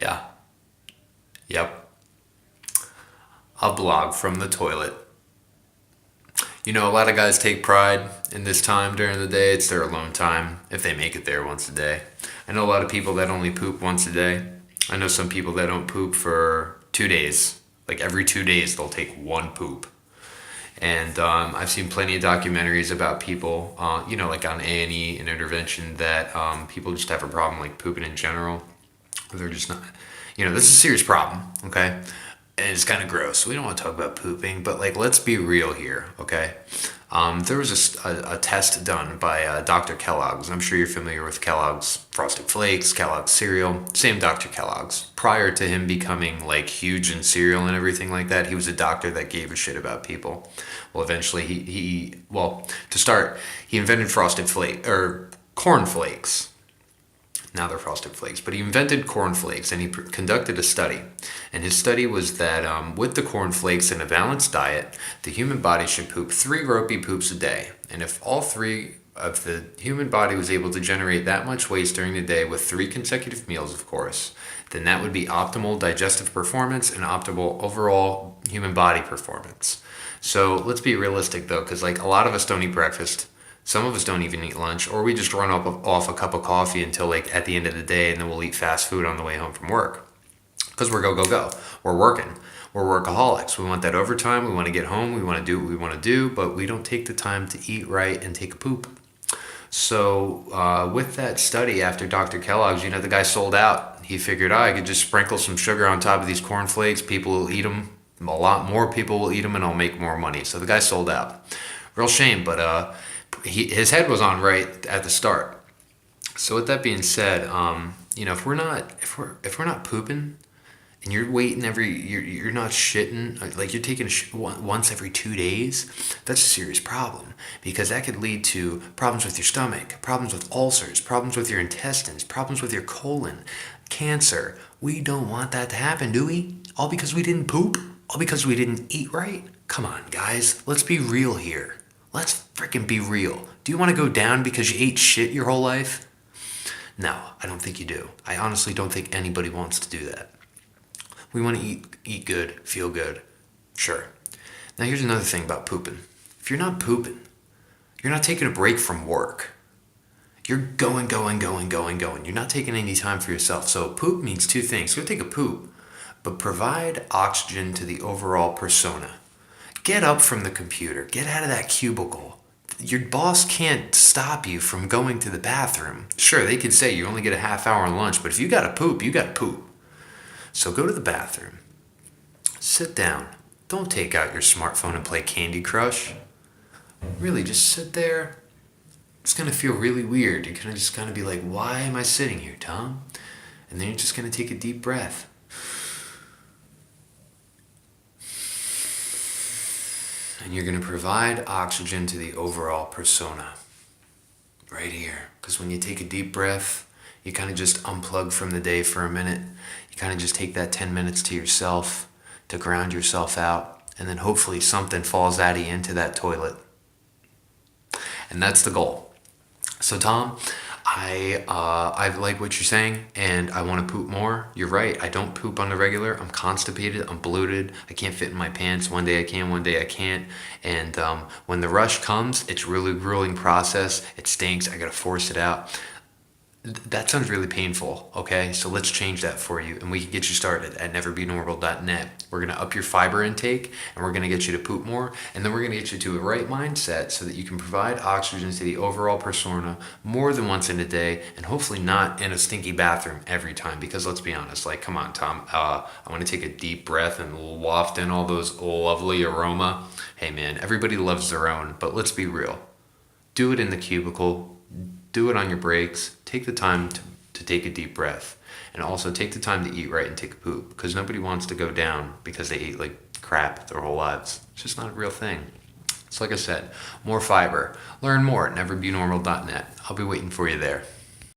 Yeah. Yep. A blog from the toilet. You know, a lot of guys take pride in this time during the day. It's their alone time if they make it there once a day. I know a lot of people that only poop once a day. I know some people that don't poop for 2 days. Like every 2 days, they'll take one poop. And I've seen plenty of documentaries about people, like on A&E and intervention, that people just have a problem like pooping in general. They're just not, this is a serious problem, okay? And it's kind of gross. We don't want to talk about pooping, but like, let's be real here, okay? There was a test done by Dr. Kellogg's. I'm sure you're familiar with Kellogg's Frosted Flakes, Kellogg's cereal. Same Dr. Kellogg's. Prior to him becoming like huge in cereal and everything like that, he was a doctor that gave a shit about people. Well, eventually to start, he invented Frosted Flake or Corn Flakes. Now they're Frosted Flakes, but he invented Corn Flakes, and he conducted a study. And his study was that with the Corn Flakes and a balanced diet, the human body should poop 3 ropey poops a day. And if all 3 of the human body was able to generate that much waste during the day with 3 consecutive meals, of course, then that would be optimal digestive performance and optimal overall human body performance. So let's be realistic though, because like a lot of us don't eat breakfast. Some of us don't even eat lunch, or we just run off a cup of coffee until like at the end of the day, and then we'll eat fast food on the way home from work. Because we're go. We're working. We're workaholics. We want that overtime. We want to get home. We want to do what we want to do, but we don't take the time to eat right and take a poop. So with that study after Dr. Kellogg's, the guy sold out. He figured, I could just sprinkle some sugar on top of these cornflakes. People will eat them. A lot more people will eat them, and I'll make more money. So the guy sold out. Real shame, but his head was on right at the start. So with that being said, if we're not pooping, and you're waiting you're not shitting, like you're taking once every 2 days, that's a serious problem, because that could lead to problems with your stomach, problems with ulcers, problems with your intestines, problems with your colon, cancer. We don't want that to happen, do we? All because we didn't poop? All because we didn't eat right? Come on, guys, let's be real here. Let's freaking be real. Do you want to go down because you ate shit your whole life? No, I don't think you do. I honestly don't think anybody wants to do that. We want to eat good, feel good. Sure. Now here's another thing about pooping. If you're not pooping, you're not taking a break from work. You're going. You're not taking any time for yourself. So poop means 2 things. Go take a poop, but provide oxygen to the overall persona. Get up from the computer. Get out of that cubicle. Your boss can't stop you from going to the bathroom. Sure, they could say you only get a half hour on lunch, but if you gotta poop, you gotta poop. So go to the bathroom. Sit down. Don't take out your smartphone and play Candy Crush. Really, just sit there. It's gonna feel really weird. You're gonna just be like, why am I sitting here, Tom? And then you're just gonna take a deep breath. And you're going to provide oxygen to the overall persona. Right here. Because when you take a deep breath, you kind of just unplug from the day for a minute. You kind of just take that 10 minutes to yourself to ground yourself out. And then hopefully something falls out of you into that toilet. And that's the goal. So Tom, I like what you're saying, and I want to poop more. You're right. I don't poop on the regular. I'm constipated. I'm bloated. I can't fit in my pants. One day I can, one day I can't. And when the rush comes, it's a really grueling process. It stinks. I got to force it out. That sounds really painful, okay? So let's change that for you, and we can get you started at neverbenormal.net. We're going to up your fiber intake, and we're going to get you to poop more, and then we're going to get you to a right mindset so that you can provide oxygen to the overall persona more than once in a day, and hopefully not in a stinky bathroom every time, because let's be honest, like, come on, Tom, I want to take a deep breath and waft in all those lovely aroma. Hey, man, everybody loves their own, but let's be real. Do it in the cubicle. Do it on your breaks. Take the time to take a deep breath. And also take the time to eat right and take a poop. Because nobody wants to go down because they ate like crap their whole lives. It's just not a real thing. So like I said, more fiber. Learn more at neverbenormal.net. I'll be waiting for you there.